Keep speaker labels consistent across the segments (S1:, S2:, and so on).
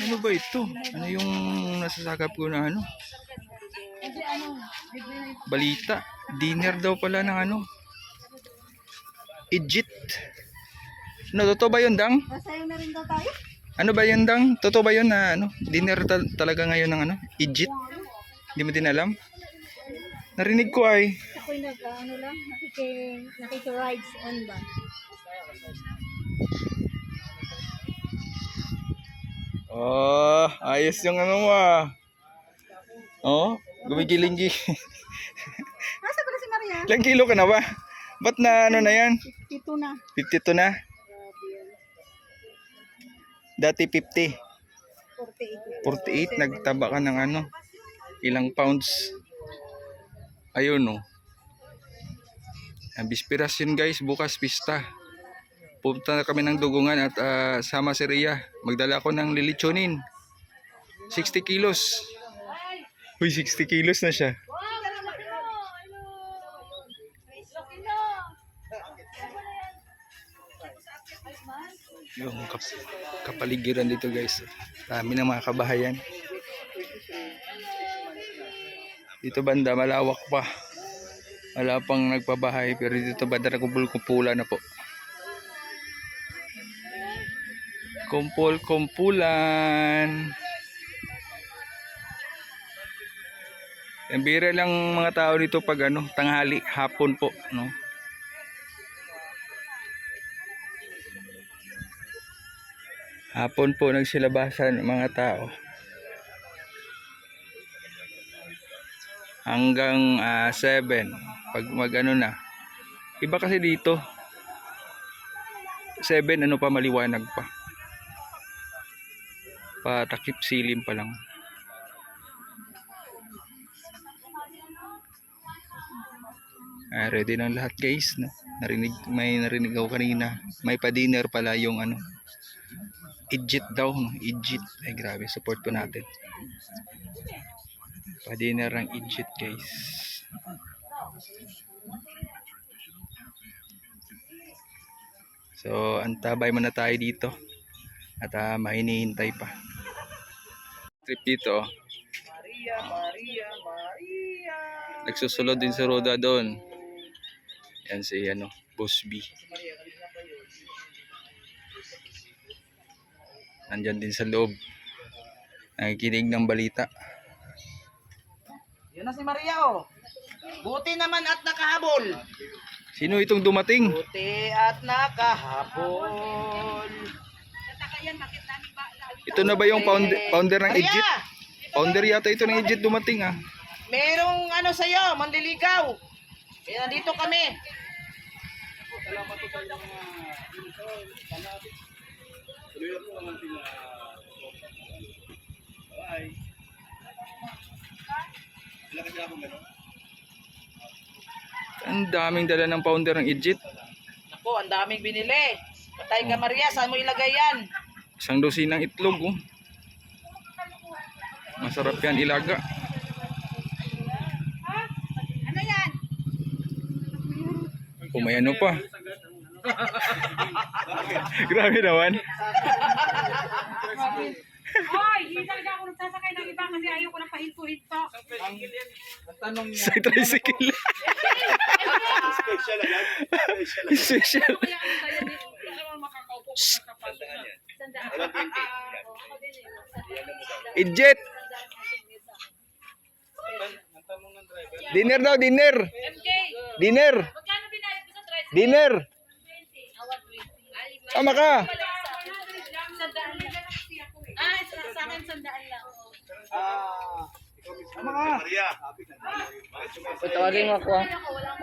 S1: Ano ba ito? Ano yung nasasagap ko na ano? Balita. Dinner daw pala ng ano? Egypt. No, totoo ba yun, Dang?
S2: Masayang na rin daw tayo.
S1: Ano ba yun, Dang? Totoo ba yun na ano? Dinner talaga ngayon ng ano? Egypt? Hindi mo din alam? Narinig ko ay.
S2: Ako'y ano lang, nakiki-rides on ba?
S1: Oh, ayos yung ano mo ah. Oh, gumigiling-gi.
S2: Nasa pala si Maria?
S1: Ilang kilo ka na ba? Ba't na ano na yan?
S2: 52 na.
S1: 52 na? Dati 50.
S2: 48.
S1: 48, nagtaba ka ng ano? Ilang pounds? Ayun oh. Bispiras yun guys, bukas pista. Pupunta na kami ng dugungan at sama si Rhea. Magdala ako ng lilichonin. 60 kilos. Uy, 60 kilos na siya. Yung kapaligiran dito guys. Dami ng mga kabahayan. Dito banda malawak pa. Wala pang nagpabahay pero dito banda nagkumpul-kumpulan na po. Kumpul-kumpulan. Ang bira lang mga tao dito pag ano, tanghali, hapon po, no. Hapon po nagsilabasan mga tao. Hanggang 7 pag magano na. Iba kasi dito. 7 ano pa maliwanag pa. Patakip silim pa lang. Ready ng lahat guys, no? May narinig ako kanina. May pa-dinner pala yung ano. Egypt daw, no? Egypt. Ay grabe, support po natin. Pa-dinner ng Egypt guys. So, antabay muna tayo dito. At may hinihintay pa. Trip dito. Maria. Nagsusulod din sa roda doon. Yan si ano, Boss B. Nandyan din sa loob. Nakikinig ng balita.
S3: Yan na si Maria oh. Buti naman at nakahabol.
S1: Sino itong dumating?
S3: Buti at nakahabol.
S1: Ito na ba yung founder ng
S3: Maria!
S1: Egypt? Founder yata ito ng Egypt dumating ah.
S3: Merong ano sa'yo, manliligaw. Kaya nandito kami. Salamat po sa inyong tuloy po naman sila. Bye. Wala kasi akong gano'n.
S1: Ang daming dala ng founder ng Egypt.
S3: Ako, ang daming binili. Patay ka Maria, saan mo ilagay yan?
S1: Isang dosinang itlog oh. Masarap yan ilaga.
S2: Ano yan?
S1: Pumayano pa. Grabe naman.
S4: Hoy, hindi talaga ako nagsasakay ng iba kasi ayaw ko na pahinto-hinto.
S1: Sa tricycle.
S3: Special agad.
S1: Special.
S4: Kaya ano tayo, hindi naman makakaupo kung nakapal.
S1: Egypt. Dinner daw, dinner.
S4: MK,
S1: Dinner.
S4: magkano binayad mo sa tricycle?
S1: Dinner. Sama ka.
S4: Sandaan lang kasi ako eh. Ah, sa akin sandaan lang.
S3: Maria.
S5: Tawagin mo ako ah.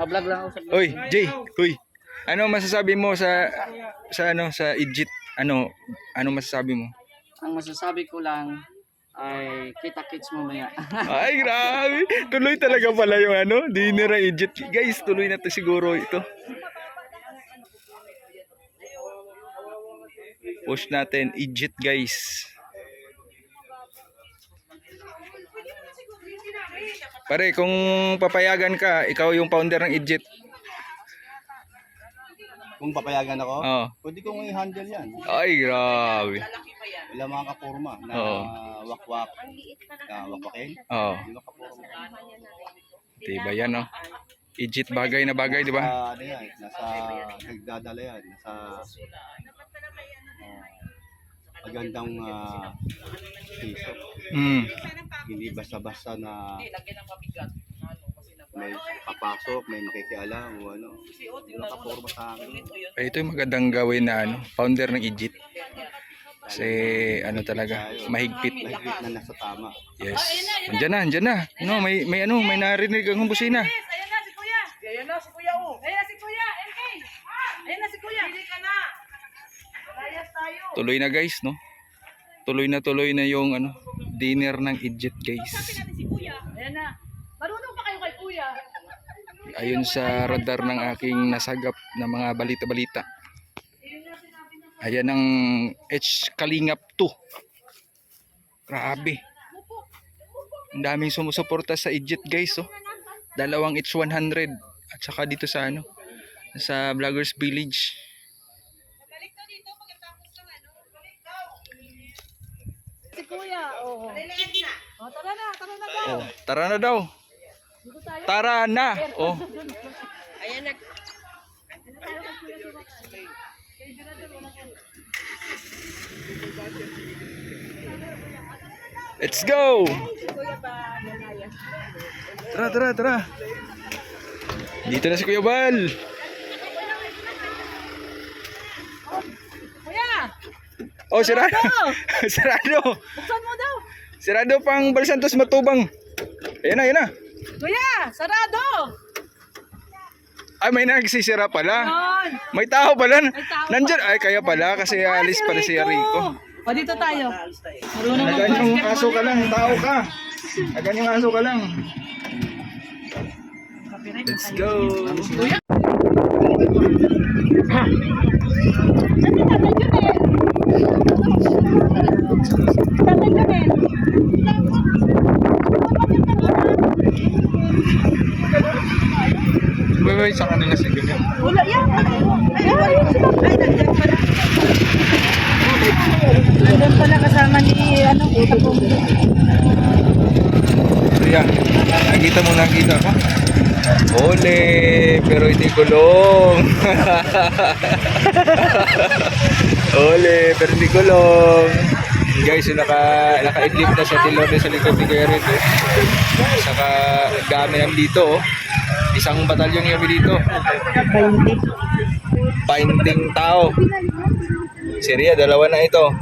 S5: Ma-vlog lang ako sa
S1: Oy, Jay. Uy. Ano masasabi mo sa ano sa Egypt? Ano masasabi mo?
S5: Ang masasabi ko lang ay kita-kits mo maya.
S1: Ay, grabe. Tuloy talaga pala yung ano, dinner ng Egypt. Guys, tuloy na to siguro ito. Push natin Egypt, guys. Pare, kung papayagan ka, ikaw yung founder ng Egypt.
S6: Kung papayagan ako,
S1: Oo.
S6: pwede kong i-handle yan.
S1: Ay, grabe.
S3: Lalaki pa yan.
S6: Wala mga kapurma na
S1: Oo.
S6: wakwak, wakwakin.
S1: Oo.
S6: Di ba kapurma?
S1: Diba yan, no? Legit bagay na bagay, di ba?
S6: Ano yan, nasa nagdadala yan, nasa magandang piso.
S1: Mm.
S6: Hindi basta-basta na
S3: Hindi, lagyan ng mabigat. Ano, kasi
S6: may papasok, may makikialam o ano. Di ba kapurma sa akin?
S1: Ay, ito yung magandang gawin na ano, founder ng Egypt. Kasi ano talaga, mahigpit.
S6: Mahigpit na nasa tama.
S1: Yes. Andiyan na. No, may narinig ang busina.
S4: Ayan na si Kuya.
S3: Ayan na, si Kuya oh.
S4: Ayan na si Kuya. MK. Ayan na si Kuya.
S3: Pili ka na. Layas tayo.
S1: Tuloy na guys, no? Tuloy na yung ano, dinner ng Egypt guys.
S4: Natin si Kuya. Ayan na. Marunong pa kayo kay Kuya.
S1: Ayon sa radar ng aking nasagap na mga balita-balita. Ayan ang H Kalingap 2. Grabe. Ang daming sumusuporta sa Egypt guys, oh. Dalawang H100 at saka dito sa ano, sa Vloggers Village.
S4: Si Kuya. Oo. Oh, tara na daw.
S1: Oh, tara na daw. Tara na. Oh.
S3: Ayan na.
S1: Let's go. Tara. Dito na si Kuya Bal.
S4: Kuya.
S1: Oh, sirado. Sirado.
S4: Buksan mo daw.
S1: Sirado pang Bal Santos Matubang. Ayan na.
S4: Kuya. Sarado.
S1: Ay, may nagsisira pala.
S4: Yon.
S1: May tao pala.
S4: tao
S1: Nandyan. Ay, kaya pala kasi alis pala si Rico.
S4: O, dito tayo.
S1: Agan yung aso ka lang, tao ka. Agan yung aso ka lang. Let's go. Wait, sa kanila si ganyan.
S4: Wala yan. Nandun pala kasama ni Utapong.
S1: Riya, nakita ka? Ole, pero hindi kulong. Ole, pero hindi kulong. Guys, yung naka-idlip na sa tilon sa likod ni Gerrit. Saka dami namin dito. Isang batalyon kami dito. Binding tao. Si Ria, dalawa na ito.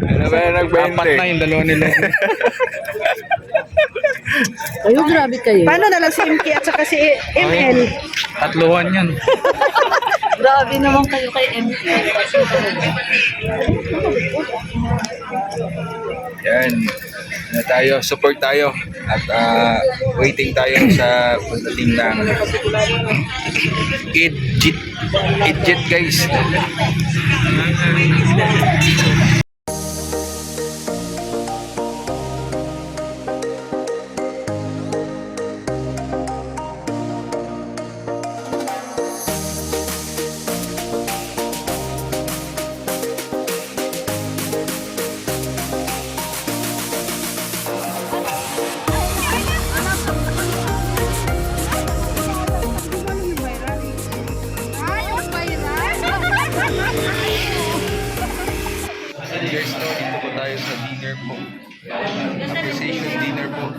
S1: Ano ba yung nag-20? Apat na yung dalawa nila.
S4: Kayo, grabe kayo.
S3: Paano na lang si MK at saka si ML?
S1: Tatluhan yan.
S4: Grabe naman kayo kay MK.
S1: Yan. Ano tayo, support tayo. At waiting tayo sa pagdating ng Egypt guys. Guys, no, dito po tayo sa dinner po. Appreciation dinner po.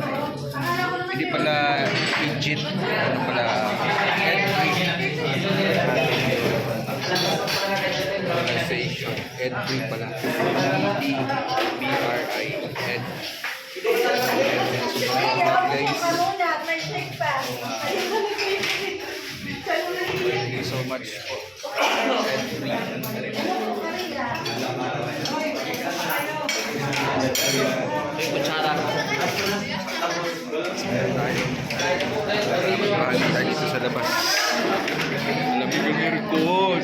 S1: Hindi pala Egypt, ano pala Appreciation, Edbri pala. E-D-B-R-I, Ed. Guys, thank you so much po. Edbri.
S5: Kutsara.
S1: Marami tayo dito sa labas. Lamig ang aircon.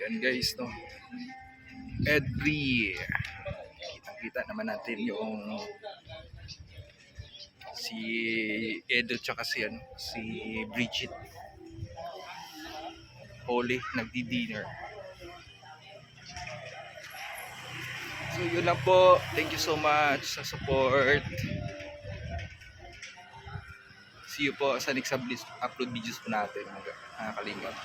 S1: Yan guys, no. Every kita naman natin yung si Edo tsaka si Bridget Holly nagdi-dinner. So yun lang po. Thank you so much sa support. See you po sa next upload videos po natin mga kalingap.